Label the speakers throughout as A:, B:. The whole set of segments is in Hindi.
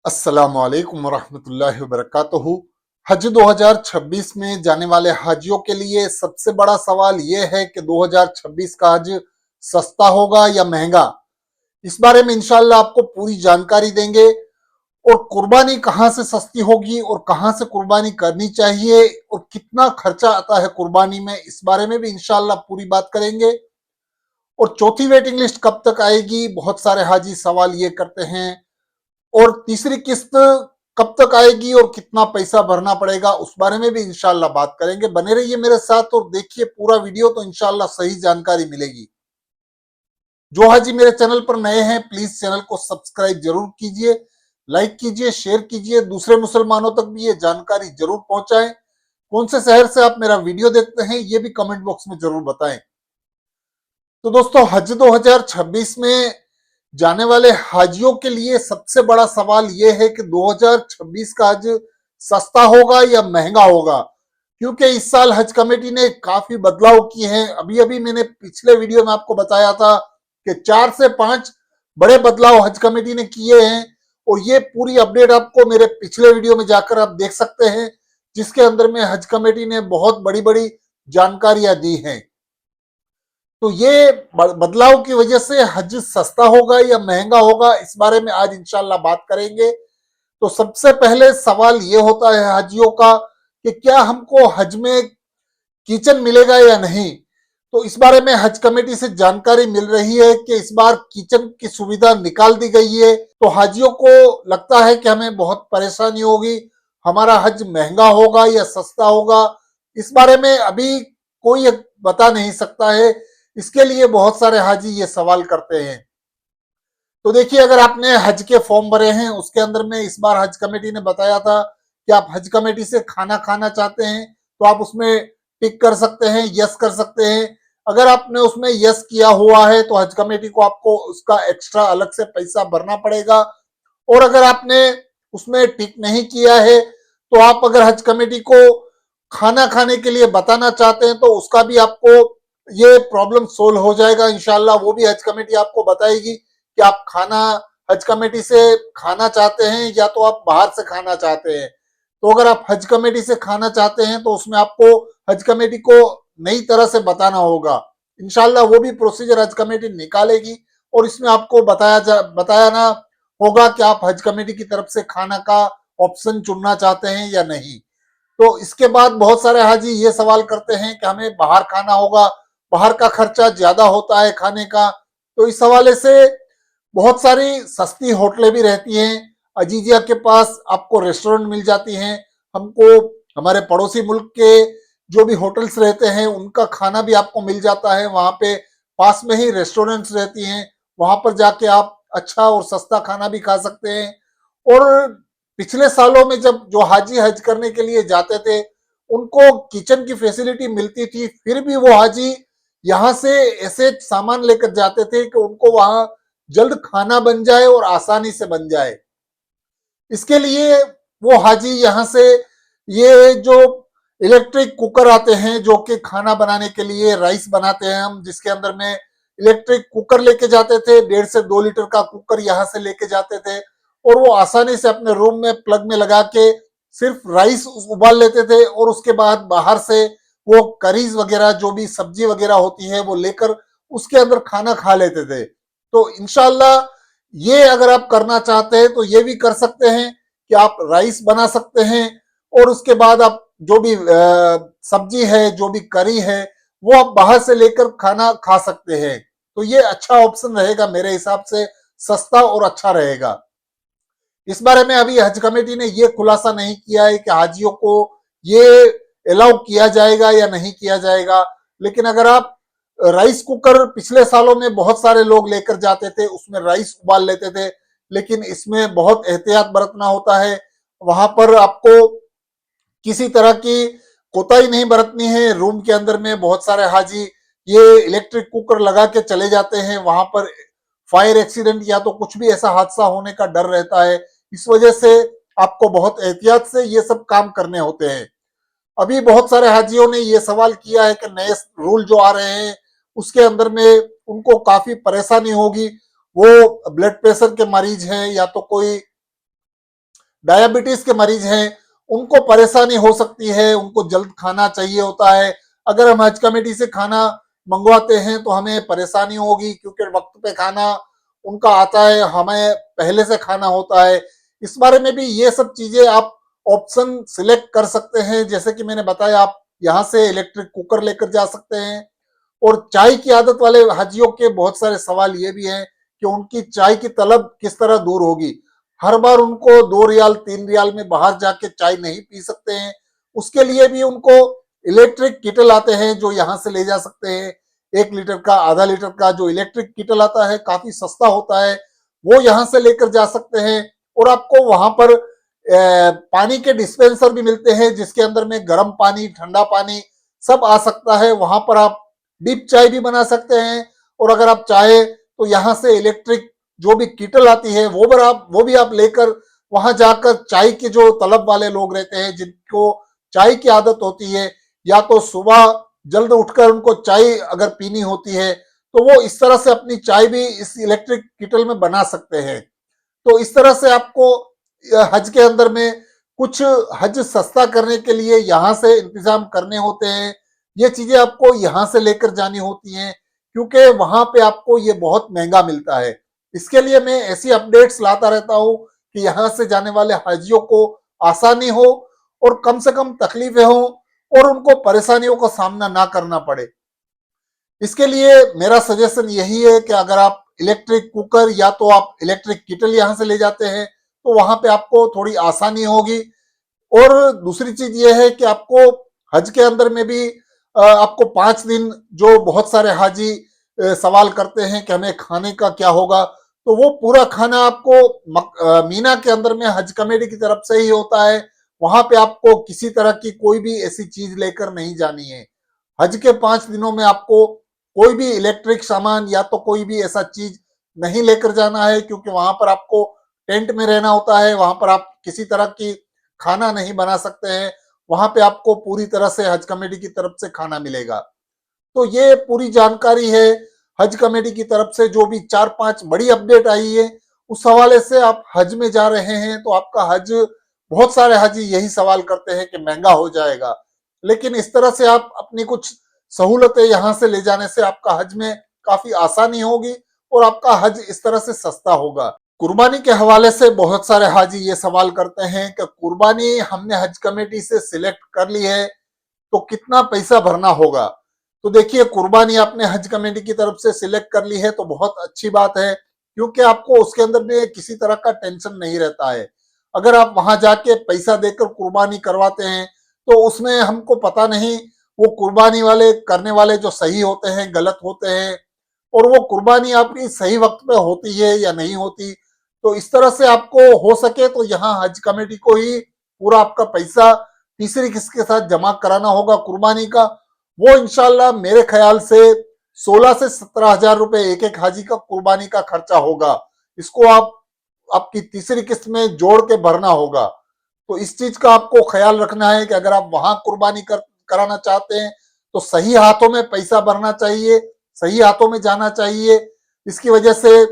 A: अस्सलामु अलैकुम वरहमतुल्लाहि वबरकातुहू। हज 2026 में जाने वाले हाजियों के लिए सबसे बड़ा सवाल यह है कि 2026 का हज सस्ता होगा या महंगा। इस बारे में इंशाल्लाह आपको पूरी जानकारी देंगे। और कुर्बानी कहां से सस्ती होगी और कहां से कुर्बानी करनी चाहिए और कितना खर्चा आता है कुर्बानी में, इस बारे में भी इंशाल्लाह पूरी बात करेंगे। और चौथी वेटिंग लिस्ट कब तक आएगी, बहुत सारे हाजी सवाल ये करते हैं। और तीसरी किस्त कब तक आएगी और कितना पैसा भरना पड़ेगा, उस बारे में भी इंशाल्लाह बात करेंगे। बने रहिए मेरे साथ और देखिए पूरा वीडियो, तो इंशाल्लाह सही जानकारी मिलेगी। जो हाजी मेरे चैनल पर नए हैं प्लीज चैनल को सब्सक्राइब जरूर कीजिए, लाइक कीजिए, शेयर कीजिए, दूसरे मुसलमानों तक भी ये जानकारी जरूर पहुंचाएं। कौन से शहर से आप मेरा वीडियो देखते हैं ये भी कमेंट बॉक्स में जरूर बताएं। तो दोस्तों, हज 2026 में जाने वाले हाजियों के लिए सबसे बड़ा सवाल यह है कि 2026 का हज सस्ता होगा या महंगा होगा। क्योंकि इस साल हज कमेटी ने काफी बदलाव किए हैं। अभी अभी मैंने पिछले वीडियो में आपको बताया था कि 4 से 5 बड़े बदलाव हज कमेटी ने किए हैं। और ये पूरी अपडेट आपको मेरे पिछले वीडियो में जाकर आप देख सकते हैं, जिसके अंदर में हज कमेटी ने बहुत बड़ी बड़ी जानकारियां दी हैं। तो ये बदलाव की वजह से हज सस्ता होगा या महंगा होगा, इस बारे में आज इंशाल्लाह बात करेंगे। तो सबसे पहले सवाल ये होता है हाजियों का कि क्या हमको हज में किचन मिलेगा या नहीं। तो इस बारे में हज कमेटी से जानकारी मिल रही है कि इस बार किचन की सुविधा निकाल दी गई है। तो हाजियों को लगता है कि हमें बहुत परेशानी होगी, हमारा हज महंगा होगा या सस्ता होगा। इस बारे में अभी कोई बता नहीं सकता है। इसके लिए बहुत सारे हाजी ये सवाल करते हैं। तो देखिए, अगर आपने हज के फॉर्म भरे हैं उसके अंदर में इस बार हज कमेटी ने बताया था कि आप हज कमेटी से खाना खाना चाहते हैं तो आप उसमें टिक कर सकते हैं, यस कर सकते हैं। अगर आपने उसमें यस किया हुआ है तो हज कमेटी को आपको उसका एक्स्ट्रा अलग से पैसा भरना पड़ेगा। और अगर आपने उसमें टिक नहीं किया है तो आप अगर हज कमेटी को खाना खाने के लिए बताना चाहते हैं तो उसका भी आपको ये प्रॉब्लम सोल्व हो जाएगा इंशाल्लाह। वो भी हज कमेटी आपको बताएगी कि आप खाना हज कमेटी से खाना चाहते हैं या तो आप बाहर से खाना चाहते हैं। तो अगर आप हज कमेटी से खाना चाहते हैं तो उसमें आपको हज कमेटी को नई तरह से बताना होगा। इंशाल्लाह वो भी प्रोसीजर हज कमेटी निकालेगी और इसमें आपको बताया ना होगा कि आप हज कमेटी की तरफ से खाना का ऑप्शन चुनना चाहते हैं या नहीं। तो इसके बाद बहुत सारे हाजी ये सवाल करते हैं कि हमें बाहर खाना होगा, बाहर का खर्चा ज्यादा होता है खाने का। तो इस हवाले से बहुत सारी सस्ती होटलें भी रहती हैं। अजीजिया के पास आपको रेस्टोरेंट मिल जाती हैं। हमको हमारे पड़ोसी मुल्क के जो भी होटल्स रहते हैं उनका खाना भी आपको मिल जाता है। वहां पे पास में ही रेस्टोरेंट्स रहती हैं, वहां पर जाके आप अच्छा और सस्ता खाना भी खा सकते हैं। और पिछले सालों में जब जो हाजी हज करने के लिए जाते थे उनको किचन की फैसिलिटी मिलती थी, फिर भी वो हाजी यहाँ से ऐसे सामान लेकर जाते थे कि उनको वहां जल्द खाना बन जाए और आसानी से बन जाए। इसके लिए वो हाजी यहाँ से ये जो इलेक्ट्रिक कुकर आते हैं जो कि खाना बनाने के लिए राइस बनाते हैं हम, जिसके अंदर में इलेक्ट्रिक कुकर लेके जाते थे, 1.5 से 2 लीटर का कुकर यहाँ से लेके जाते थे। और वो आसानी से अपने रूम में प्लग में लगा के सिर्फ राइस उबाल लेते थे और उसके बाद बाहर से वो करीज वगैरह जो भी सब्जी वगैरह होती है वो लेकर उसके अंदर खाना खा लेते थे। तो इंशाल्लाह ये अगर आप करना चाहते हैं तो ये भी कर सकते हैं कि आप राइस बना सकते हैं और उसके बाद आप जो भी सब्जी है, जो भी करी है, वो आप बाहर से लेकर खाना खा सकते हैं। तो ये अच्छा ऑप्शन रहेगा मेरे हिसाब से, सस्ता और अच्छा रहेगा। इस बारे में अभी हज कमेटी ने ये खुलासा नहीं किया है कि हाजियों को ये अलाउ किया जाएगा या नहीं किया जाएगा। लेकिन अगर आप राइस कुकर पिछले सालों में बहुत सारे लोग लेकर जाते थे, उसमें राइस उबाल लेते थे, लेकिन इसमें बहुत एहतियात बरतना होता है। वहां पर आपको किसी तरह की कोताही नहीं बरतनी है। रूम के अंदर में बहुत सारे हाजी ये इलेक्ट्रिक कुकर लगा के चले जाते हैं, वहां पर फायर एक्सीडेंट या तो कुछ भी ऐसा हादसा होने का डर रहता है। इस वजह से आपको बहुत एहतियात से ये सब काम करने होते हैं। अभी बहुत सारे हाजियों ने ये सवाल किया है कि नए रूल जो आ रहे हैं उसके अंदर में उनको काफी परेशानी होगी। वो ब्लड प्रेशर के मरीज हैं या तो कोई डायबिटीज के मरीज हैं, उनको परेशानी हो सकती है, उनको जल्द खाना चाहिए होता है। अगर हम हज कमेटी से खाना मंगवाते हैं तो हमें परेशानी होगी, क्योंकि वक्त पे खाना उनका आता है, हमें पहले से खाना होता है। इस बारे में भी ये सब चीजें आप ऑप्शन सिलेक्ट कर सकते हैं। जैसे कि मैंने बताया, आप यहाँ से इलेक्ट्रिक कुकर लेकर जा सकते हैं। और चाय की आदत वाले हाजियों के बहुत सारे सवाल ये भी हैं कि उनकी चाय की तलब किस तरह दूर होगी। हर बार उनको 2 रियाल 3 रियाल में बाहर जाके चाय नहीं पी सकते हैं। उसके लिए भी उनको इलेक्ट्रिक किटल आते हैं जो यहाँ से ले जा सकते हैं। 1 लीटर का, आधा लीटर का जो इलेक्ट्रिक किटल आता है, काफी सस्ता होता है, वो यहाँ से लेकर जा सकते हैं। और आपको वहां पर पानी के डिस्पेंसर भी मिलते हैं, जिसके अंदर में गर्म पानी, ठंडा पानी सब आ सकता है। वहां पर आप डिप चाय भी बना सकते हैं। और अगर आप चाहे तो यहाँ से इलेक्ट्रिक जो भी किटल आती है वो भी आप लेकर वहां जाकर चाय के जो तलब वाले लोग रहते हैं, जिनको चाय की आदत होती है, या तो सुबह जल्द उठकर उनको चाय अगर पीनी होती है, तो वो इस तरह से अपनी चाय भी इस इलेक्ट्रिक किटल में बना सकते हैं। तो इस तरह से आपको हज के अंदर में कुछ हज सस्ता करने के लिए यहाँ से इंतजाम करने होते हैं। ये चीजें आपको यहाँ से लेकर जानी होती हैं, क्योंकि वहां पे आपको ये बहुत महंगा मिलता है। इसके लिए मैं ऐसी अपडेट्स लाता रहता हूँ कि यहाँ से जाने वाले हाजियों को आसानी हो और कम से कम तकलीफें हो और उनको परेशानियों का सामना ना करना पड़े। इसके लिए मेरा सजेशन यही है कि अगर आप इलेक्ट्रिक कुकर या तो आप इलेक्ट्रिक किटल यहाँ से ले जाते हैं तो वहां पे आपको थोड़ी आसानी होगी। और दूसरी चीज ये है कि आपको हज के अंदर में भी आपको 5 दिन, जो बहुत सारे हाजी सवाल करते हैं कि हमें खाने का क्या होगा, तो वो पूरा खाना आपको मीना के अंदर में हज कमेटी की तरफ से ही होता है। वहां पे आपको किसी तरह की कोई भी ऐसी चीज लेकर नहीं जानी है। हज के 5 दिनों में आपको कोई भी इलेक्ट्रिक सामान या तो कोई भी ऐसा चीज नहीं लेकर जाना है, क्योंकि वहां पर आपको टेंट में रहना होता है। वहां पर आप किसी तरह की खाना नहीं बना सकते हैं। वहां पे आपको पूरी तरह से हज कमेटी की तरफ से खाना मिलेगा। तो ये पूरी जानकारी है हज कमेटी की तरफ से, जो भी 4-5 बड़ी अपडेट आई है उस हवाले से। आप हज में जा रहे हैं तो आपका हज, बहुत सारे हाजी यही सवाल करते हैं कि महंगा हो जाएगा, लेकिन इस तरह से आप अपनी कुछ सहूलतें यहाँ से ले जाने से आपका हज में काफी आसानी होगी और आपका हज इस तरह से सस्ता होगा। कुर्बानी के हवाले से बहुत सारे हाजी ये सवाल करते हैं कि कुर्बानी हमने हज कमेटी से सिलेक्ट कर ली है तो कितना पैसा भरना होगा। तो देखिए, कुर्बानी आपने हज कमेटी की तरफ से सिलेक्ट कर ली है तो बहुत अच्छी बात है, क्योंकि आपको उसके अंदर में किसी तरह का टेंशन नहीं रहता है। अगर आप वहां जाके पैसा देकर कुर्बानी करवाते हैं तो उसमें हमको पता नहीं वो कुर्बानी वाले करने वाले जो सही होते हैं, गलत होते हैं, और वो कुर्बानी आपकी सही वक्त पे होती है या नहीं होती। तो इस तरह से आपको हो सके तो यहाँ हज कमेटी को ही पूरा आपका पैसा तीसरी किस्त के साथ जमा कराना होगा कुर्बानी का। वो इंशाल्लाह मेरे ख्याल से 16 से 17 हजार रुपए एक एक हाजी का कुर्बानी का खर्चा होगा। इसको आप आपकी तीसरी किस्त में जोड़ के भरना होगा। तो इस चीज का आपको ख्याल रखना है कि अगर आप वहां कुर्बानी कराना चाहते हैं तो सही हाथों में पैसा भरना चाहिए, सही हाथों में जाना चाहिए। इसकी वजह से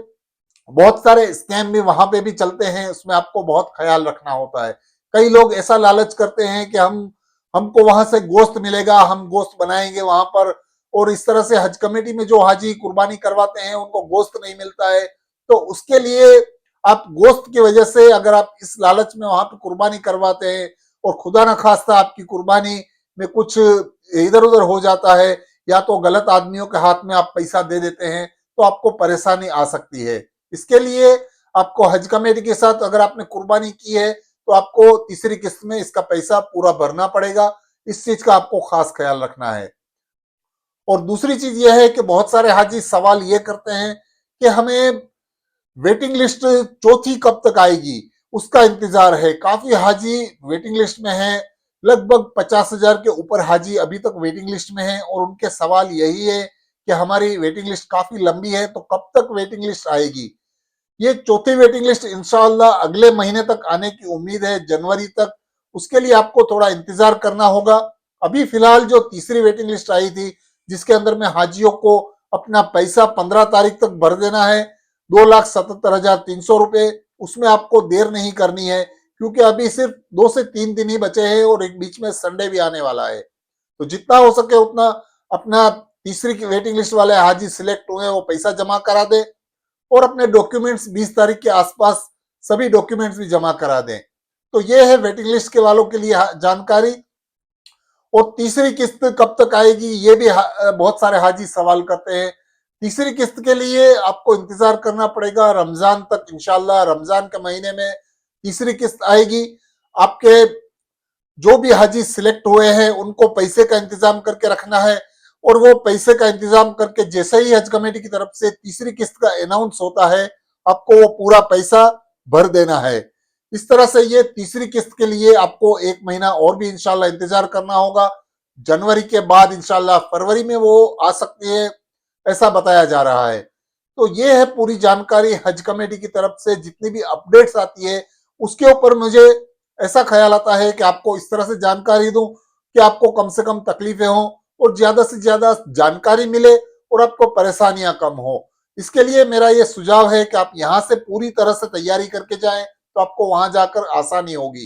A: बहुत सारे स्कैम भी वहां पे भी चलते हैं, उसमें आपको बहुत ख्याल रखना होता है। कई लोग ऐसा लालच करते हैं कि हमको वहां से गोश्त मिलेगा, हम गोश्त बनाएंगे वहां पर, और इस तरह से हज कमेटी में जो हाजी कुर्बानी करवाते हैं उनको गोश्त नहीं मिलता है। तो उसके लिए आप गोश्त की वजह से अगर आप इस लालच में वहां पर कुर्बानी करवाते हैं और खुदा न खास्ता आपकी कुर्बानी में कुछ इधर उधर हो जाता है, या तो गलत आदमियों के हाथ में आप पैसा दे देते हैं, तो आपको परेशानी आ सकती है। इसके लिए आपको हज कमेटी के साथ अगर आपने कुर्बानी की है तो आपको तीसरी किस्त में इसका पैसा पूरा भरना पड़ेगा। इस चीज का आपको खास ख्याल रखना है। और दूसरी चीज यह है कि बहुत सारे हाजी सवाल ये करते हैं कि हमें वेटिंग लिस्ट चौथी कब तक आएगी, उसका इंतजार है। काफी हाजी वेटिंग लिस्ट में है, लगभग 50 हजार के ऊपर हाजी अभी तक वेटिंग लिस्ट में है, और उनके सवाल यही है कि हमारी वेटिंग लिस्ट काफी लंबी है तो कब तक वेटिंग लिस्ट आएगी। ये चौथी वेटिंग लिस्ट इंशाअल्लाह अगले महीने तक आने की उम्मीद है, जनवरी तक। उसके लिए आपको थोड़ा इंतजार करना होगा। अभी फिलहाल जो तीसरी वेटिंग लिस्ट आई थी, जिसके अंदर में हाजियों को अपना पैसा 15 तारीख तक भर देना है, 2,77,300 रुपए, उसमें आपको देर नहीं करनी है, क्योंकि अभी सिर्फ 2 से 3 दिन ही बचे हैं और एक बीच में संडे भी आने वाला है। तो जितना हो सके उतना अपना तीसरी की वेटिंग लिस्ट वाले हाजी सिलेक्ट हुए वो पैसा जमा करा दे और अपने डॉक्यूमेंट्स 20 तारीख के आसपास सभी डॉक्यूमेंट्स भी जमा करा दें। तो ये है वेटिंग लिस्ट के वालों के लिए जानकारी। और तीसरी किस्त कब तक आएगी ये भी बहुत सारे हाजी सवाल करते हैं। तीसरी किस्त के लिए आपको इंतजार करना पड़ेगा रमजान तक। इंशाल्लाह रमजान के महीने में तीसरी किस्त आएगी। आपके जो भी हाजी सिलेक्ट हुए हैं उनको पैसे का इंतजाम करके रखना है और वो पैसे का इंतजाम करके जैसे ही हज कमेटी की तरफ से तीसरी किस्त का अनाउंस होता है आपको वो पूरा पैसा भर देना है। इस तरह से ये तीसरी किस्त के लिए आपको 1 महीना और भी इंशाल्लाह इंतजार करना होगा। जनवरी के बाद इंशाल्लाह फरवरी में वो आ सकती है ऐसा बताया जा रहा है। तो ये है पूरी जानकारी हज कमेटी की तरफ से। जितनी भी अपडेट्स आती है उसके ऊपर मुझे ऐसा ख्याल आता है कि आपको इस तरह से जानकारी दूं कि आपको कम से कम तकलीफें हों और ज्यादा से ज्यादा जानकारी मिले और आपको परेशानियां कम हो। इसके लिए मेरा ये सुझाव है कि आप यहां से पूरी तरह से तैयारी करके जाएं तो आपको वहां जाकर आसानी होगी।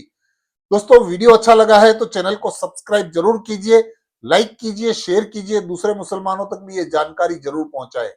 A: दोस्तों वीडियो अच्छा लगा है तो चैनल को सब्सक्राइब जरूर कीजिए, लाइक कीजिए, शेयर कीजिए, दूसरे मुसलमानों तक भी ये जानकारी जरूर पहुंचाए।